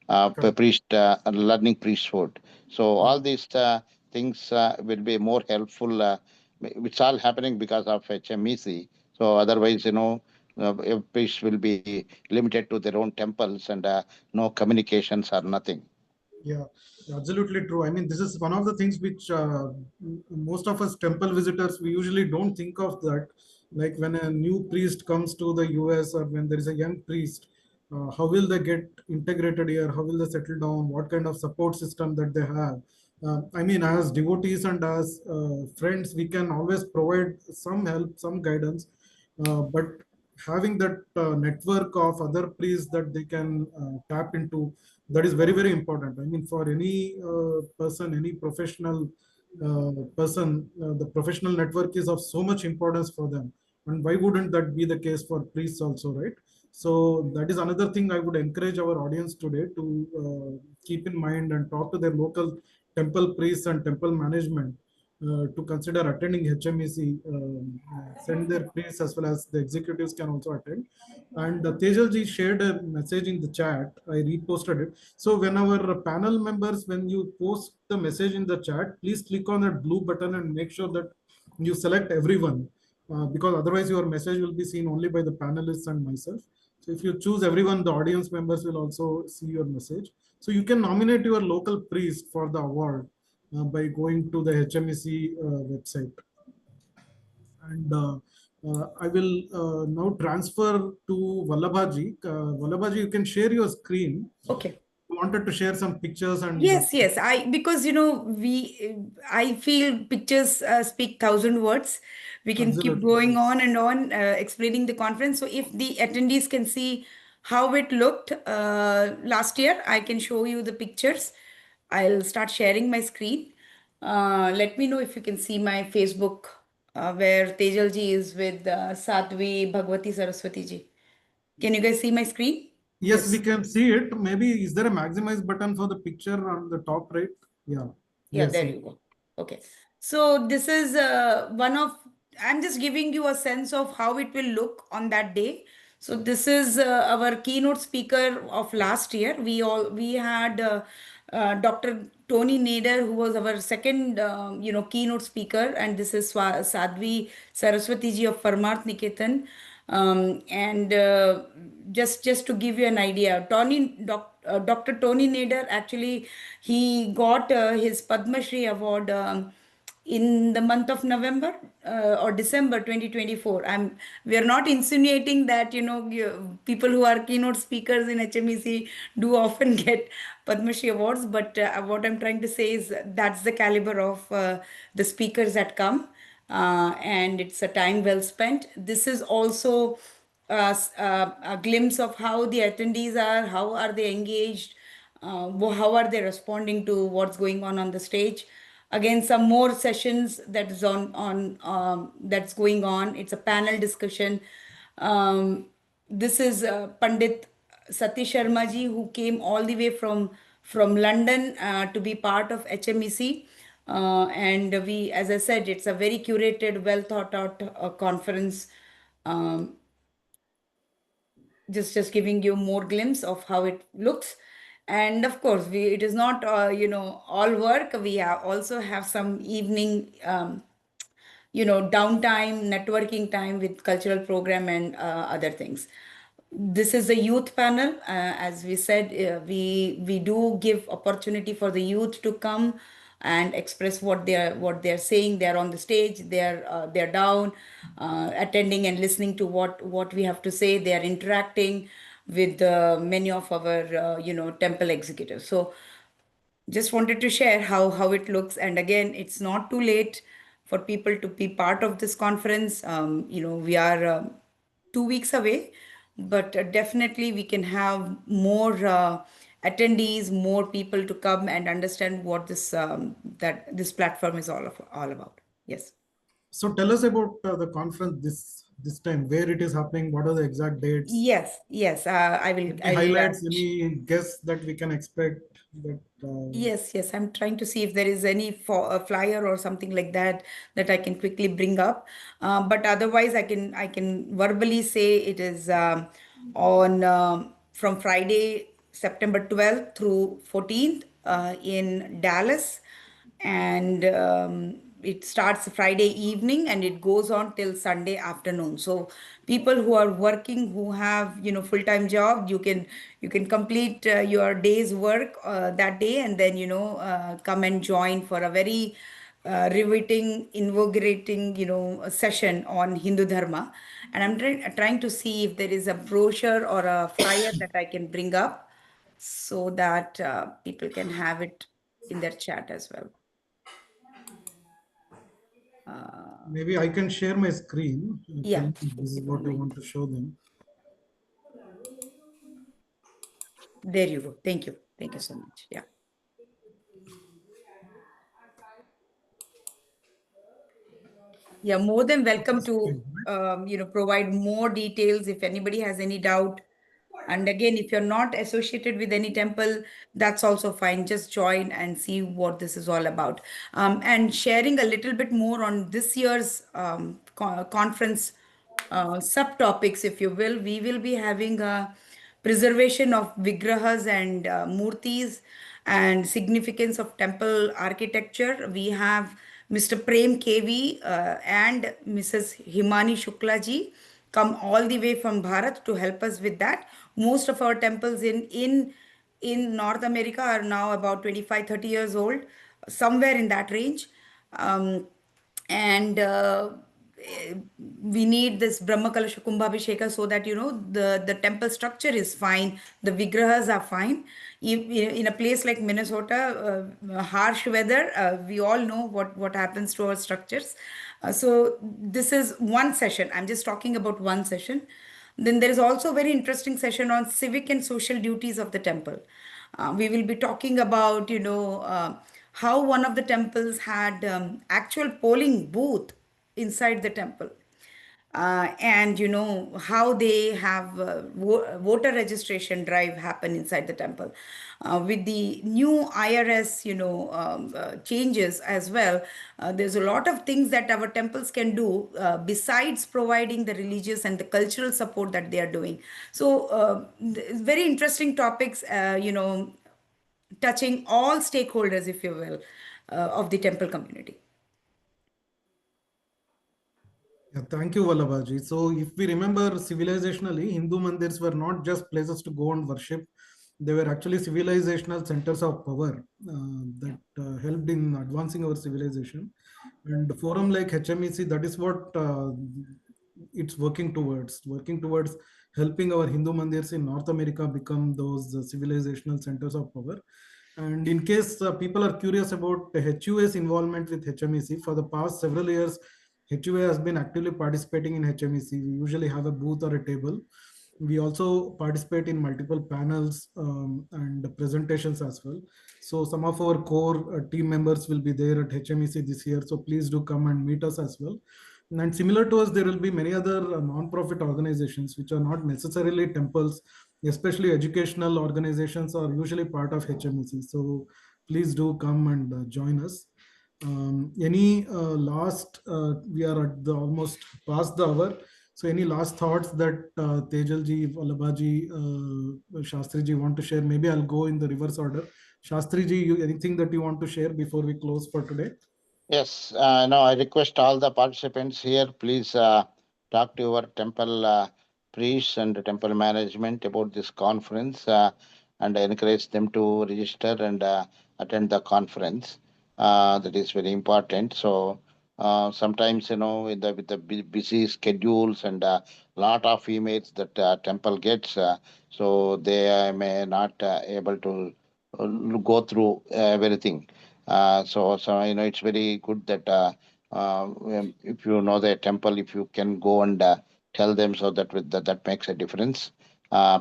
Correct. priest learning priesthood. So all these things will be more helpful. It's all happening because of HMEC. So otherwise, priests will be limited to their own temples, and no communications or nothing. Yeah, absolutely true. I mean, this is one of the things which most of us temple visitors, we usually don't think of that. Like when a new priest comes to the US, or when there is a young priest, how will they get integrated here? How will they settle down? What kind of support system that they have? I mean, as devotees and as friends, we can always provide some help, some guidance, but having that network of other priests that they can tap into, that is very, very important. I mean, for any person, any professional person, the professional network is of so much importance for them. And why wouldn't that be the case for priests also, right? So that is another thing I would encourage our audience today to keep in mind and talk to their local temple priests and temple management to consider attending HMEC. Send their priests as well as the executives can also attend. And Tejal ji shared a message in the chat. I reposted it. So when our panel members, when you post the message in the chat, please click on that blue button and make sure that you select everyone, because otherwise your message will be seen only by the panelists and myself. So if you choose everyone, the audience members will also see your message. So you can nominate your local priest for the award. by going to the HMEC website. And I will now transfer to Vallabhaji. Vallabhaji, you can share your screen. Okay. I wanted to share some pictures and Yes. Because I feel pictures speak thousand words. We can keep absolutely. going on and on explaining the conference. So if the attendees can see how it looked last year, I can show you the pictures. I'll start sharing my screen. Let me know if you can see my Facebook, where Tejal ji is with Sadhvi Bhagwati Saraswati ji. Can you guys see my screen? Yes, we can see it. Maybe is there a maximize button for the picture on the top right? Yeah. Yeah, Yes. there you go. Okay. So this is I'm just giving you a sense of how it will look on that day. So this is our keynote speaker of last year. We had Dr. Tony Nader, who was our second, keynote speaker, and this is Sadhvi Saraswati ji of Parmarth Niketan. And just to give you an idea, Dr. Tony Nader, actually he got his Padma Shri award in the month of November or December 2024. We are not insinuating that people who are keynote speakers in HMEC do often get Padma Shri awards, but what I'm trying to say is that's the caliber of the speakers that come, and it's a time well spent. This is also a glimpse of how the attendees are, how are they engaged, how are they responding to what's going on the stage. Again, some more sessions that is on that's going on. It's a panel discussion. This is Pandit Satish Sharma ji, who came all the way from London to be part of HMEC. And as I said, it's a very curated, well thought out conference. Um, just giving you more glimpse of how it looks. And of course, it is not all work. We also have some evening downtime, networking time with cultural program and other things. This is the youth panel. As we said, we do give opportunity for the youth to come and express what they're saying. They're on the stage. They're down, attending and listening to what we have to say. They are interacting with many of our temple executives. So just wanted to share how it looks. And again, it's not too late for people to be part of this conference. We are 2 weeks away, but definitely we can have more attendees, more people to come and understand what this platform is all about. Yes. So tell us about the conference this time, where it is happening, what are the exact dates? Yes. I will. Any highlights, any guess that we can expect that? Yes. I'm trying to see if there is any flyer or something like that I can quickly bring up. But otherwise, I can verbally say it is on from Friday, September 12th through 14th in Dallas, and it starts Friday evening and it goes on till Sunday afternoon. So people who are working, who have full-time job, you can complete your day's work that day, and then come and join for a very riveting, invigorating session on Hindu Dharma. And I'm trying to see if there is a brochure or a flyer that I can bring up so that people can have it in their chat as well. Maybe I can share my screen. Yeah, This is if you what don't I mind. want to show them. There you go. Thank you. Thank you so much. Yeah. Yeah, more than welcome to provide more details if anybody has any doubt. And again, if you're not associated with any temple, that's also fine. Just join and see what this is all about. And sharing a little bit more on this year's conference subtopics, if you will, we will be having a preservation of vigrahas and murtis and significance of temple architecture. We have Mr. Prem KV and Mrs. Himani Shukla ji come all the way from Bharat to help us with that. Most of our temples in North America are now about 25, 30 years old. somewhere in that range. Um, and we need this Brahma Kalasha Kumbhabhisheka so that the temple structure is fine, the vigrahas are fine. In a place like Minnesota, harsh weather, we all know what happens to our structures. So this is one session. I'm just talking about one session. Then there is also a very interesting session on civic and social duties of the temple. We will be talking about how one of the temples had actual polling booth inside the temple, and how they have voter registration drive happen inside the temple. With the new IRS changes as well, there's a lot of things that our temples can do besides providing the religious and the cultural support that they are doing. So very interesting topics, touching all stakeholders, if you will, of the temple community. Yeah, thank you, Vallabhaji. So, if we remember, civilizationally, Hindu mandirs were not just places to go and worship; they were actually civilizational centers of power that helped in advancing our civilization. And the forum like HMEC, that is what it's working towards helping our Hindu mandirs in North America become those civilizational centers of power. And in case people are curious about HUA's involvement with HMEC, for the past several years, HUA has been actively participating in HMEC. We usually have a booth or a table. We also participate in multiple panels and presentations as well. So some of our core team members will be there at HMEC this year. So please do come and meet us as well. And similar to us, there will be many other non-profit organizations which are not necessarily temples, especially educational organizations are usually part of HMEC. So please do come and join us. Any last, we are at the almost past the hour. So any last thoughts that Tejalji, Vallabhaji, Shastriji want to share? Maybe I'll go in the reverse order. Shastriji, anything that you want to share before we close for today? Yes, no, I request all the participants here, please talk to your temple priests and temple management about this conference and encourage them to register and attend the conference. That is very important. So sometimes, with the busy schedules and lot of emails that temple gets, so they may not able to go through everything. So it's very good that if you know the temple, if you can go and tell them, so that makes a difference.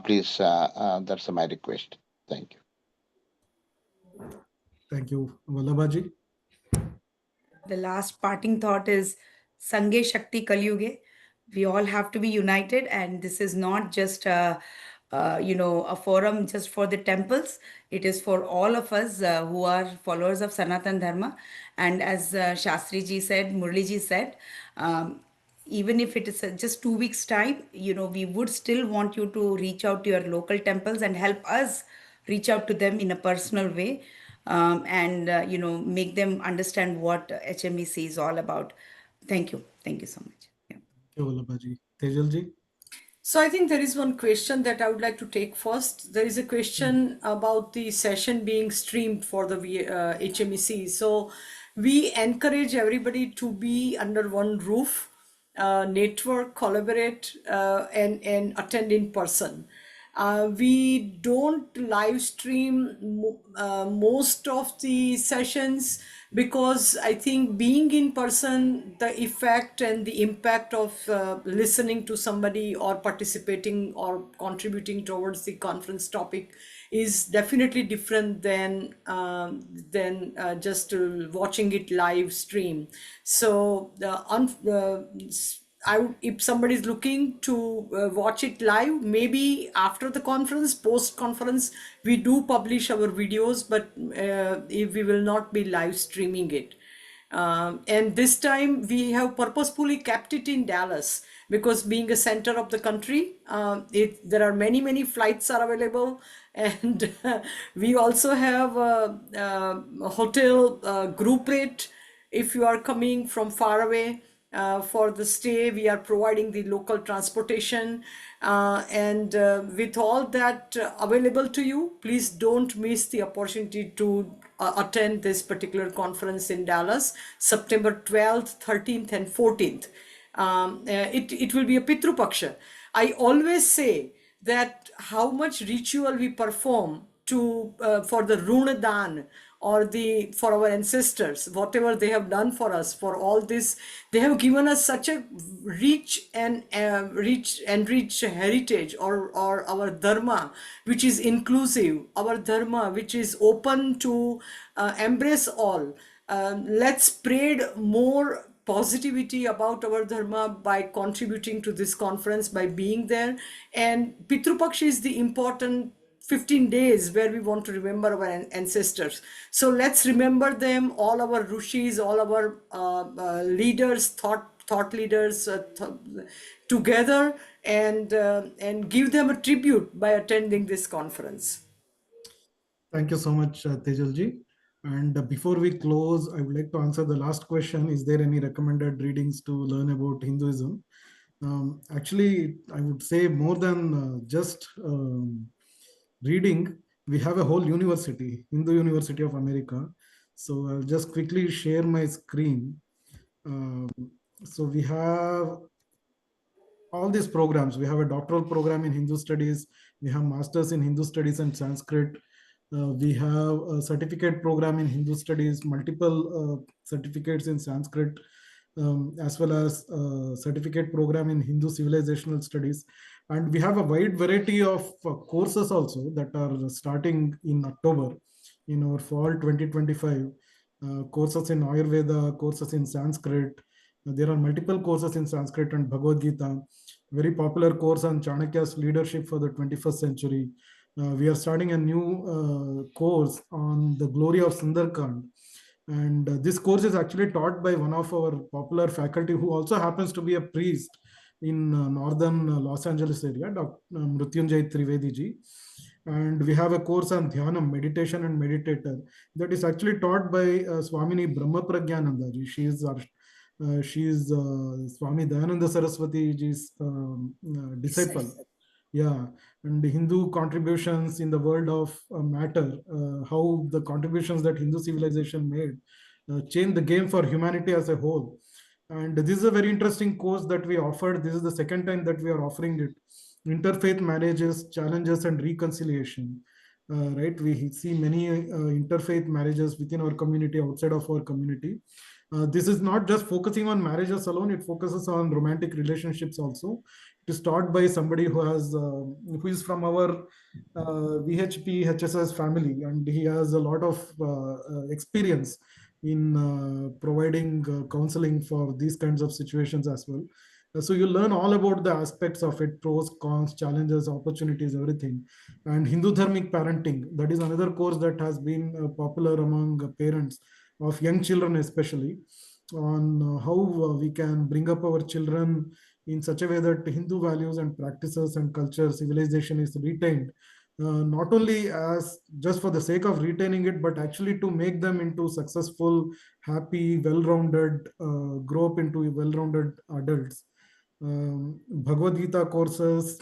Please, that's my request. Thank you. Thank you, Vallabhaji. The last parting thought is Sange Shakti Kalyuge. We all have to be united, and this is not just a forum just for the temples. It is for all of us who are followers of Sanatan Dharma. And as Shastri ji said, Murli ji said, even if it is just 2 weeks time, we would still want you to reach out to your local temples and help us reach out to them in a personal way, and make them understand what HMEC is all about. Thank you so much. Yeah. Thank you, Vallabhaji. Tejalji. So I think there is one question that I would like to take first. There is a question about the session being streamed for the HMEC. So we encourage everybody to be under one roof, network, collaborate, and attend in person. We don't live stream most of the sessions because I think being in person, the effect and the impact of listening to somebody or participating or contributing towards the conference topic is definitely different than just watching it live stream. So if somebody is looking to watch it live, maybe after the conference, post conference, we do publish our videos, but if we will not be live streaming it. And this time we have purposefully kept it in Dallas because being a center of the country, there are many flights are available, and we also have a hotel group rate if you are coming from far away. For the stay, we are providing the local transportation. And with all that available to you, please don't miss the opportunity to attend this particular conference in Dallas, September 12th, 13th, and 14th. It will be a Pitru Paksha. I always say that how much ritual we perform to for the Runadan or the for our ancestors, whatever they have done for us, for all this, they have given us such a rich heritage, or our dharma, which is inclusive, our dharma, which is open to embrace all. Let's spread more positivity about our dharma by contributing to this conference, by being there. And Pitru Paksha is the important 15 days where we want to remember our ancestors. So let's remember them, all our rishis, all our leaders, thought leaders, together, and give them a tribute by attending this conference. Thank you so much, Tejalji. And before we close, I would like to answer the last question. Is there any recommended readings to learn about Hinduism? Actually, I would say more than just reading, we have a whole university, Hindu University of America. So I'll just quickly share my screen. So we have all these programs. We have a doctoral program in Hindu studies. We have masters in Hindu studies and Sanskrit. We have a certificate program in Hindu studies, multiple certificates in Sanskrit, as well as a certificate program in Hindu civilizational studies. And we have a wide variety of courses also that are starting in October in our fall 2025. Courses in Ayurveda, courses in Sanskrit. There are multiple courses in Sanskrit and Bhagavad Gita. Very popular course on Chanakya's leadership for the 21st century. We are starting a new course on the glory of Sundarkand. And this course is actually taught by one of our popular faculty who also happens to be a priest in northern Los Angeles area, Dr. Mrutyunjay Trivedi ji. And we have a course on Dhyanam, meditation and meditator, that is actually taught by Swamini Brahma Pragyananda ji. She is Swami Dayananda Saraswati ji's disciple. Yeah, and the Hindu contributions in the world of matter, how the contributions that Hindu civilization made changed the game for humanity as a whole. And this is a very interesting course that we offered. This is the second time that we are offering it. Interfaith marriages, challenges, and reconciliation. Right, we see many interfaith marriages within our community, outside of our community. This is not just focusing on marriages alone, it focuses on romantic relationships also. It is taught by somebody who is from our VHP HSS family, and he has a lot of experience in providing counseling for these kinds of situations as well. So you learn all about the aspects of it, pros, cons, challenges, opportunities, everything. And Hindu Dharmic Parenting, that is another course that has been popular among parents of young children, especially on how we can bring up our children in such a way that Hindu values and practices and culture, civilization is retained, not only as just for the sake of retaining it, but actually to make them into successful, happy, well-rounded, grow up into well-rounded adults. Bhagavad Gita courses.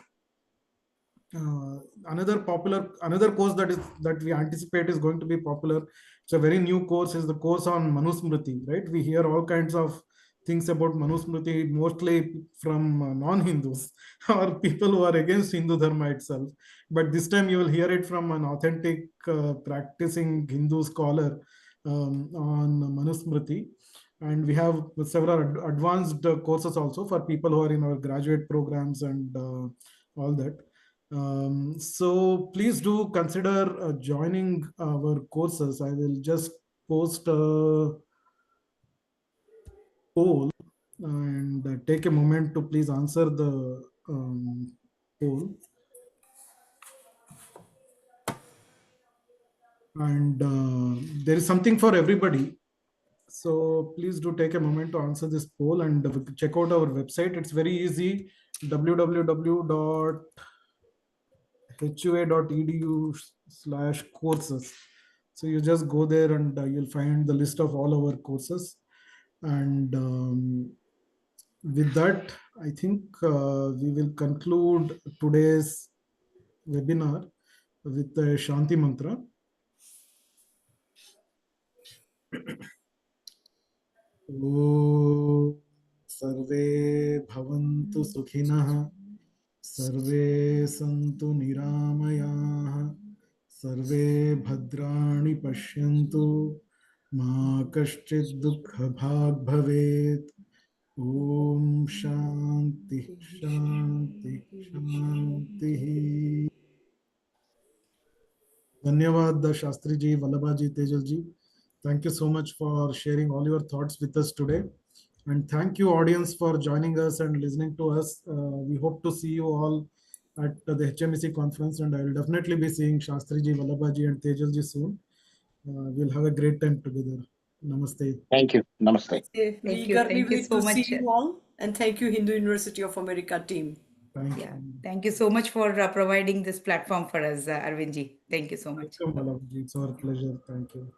Another course that we anticipate is going to be popular. It's a very new course, is the course on Manusmriti, right? We hear all kinds of things about Manusmriti, mostly from non-Hindus or people who are against Hindu Dharma itself. But this time you will hear it from an authentic practicing Hindu scholar on Manusmriti. And we have several advanced courses also for people who are in our graduate programs and all that. So please do consider joining our courses. I will just post a poll and take a moment to please answer the poll. And there is something for everybody. So please do take a moment to answer this poll and check out our website. It's very easy, www.hua.edu/courses. So you just go there and you'll find the list of all our courses. And with that, I think we will conclude today's webinar with the Shanti Mantra. ॐ सर्वे भवन्तु सुखिनः सर्वे सन्तु निरामयाः सर्वे भद्राणि पश्यन्तु मा कश्चित् दुःखभाग् भवेत् ॐ शान्ति शान्ति शान्तिः धन्यवाद Shastri ji, Vallabha ji, Tejal ji. Thank you so much for sharing all your thoughts with us today. And thank you, audience, for joining us and listening to us. We hope to see you all at the HMEC conference, and I will definitely be seeing Shastri ji, Vallabha ji, and Tejal ji soon. We'll have a great time together. Namaste. Thank you. Namaste. We Thank you. eagerly Thank you wait so to see much. you all, and thank you, Hindu University of America team. Thank Yeah. you. Thank you so much for providing this platform for us, Arvind ji. Thank you so much. Welcome, Vallabha ji. It's our pleasure. Thank you.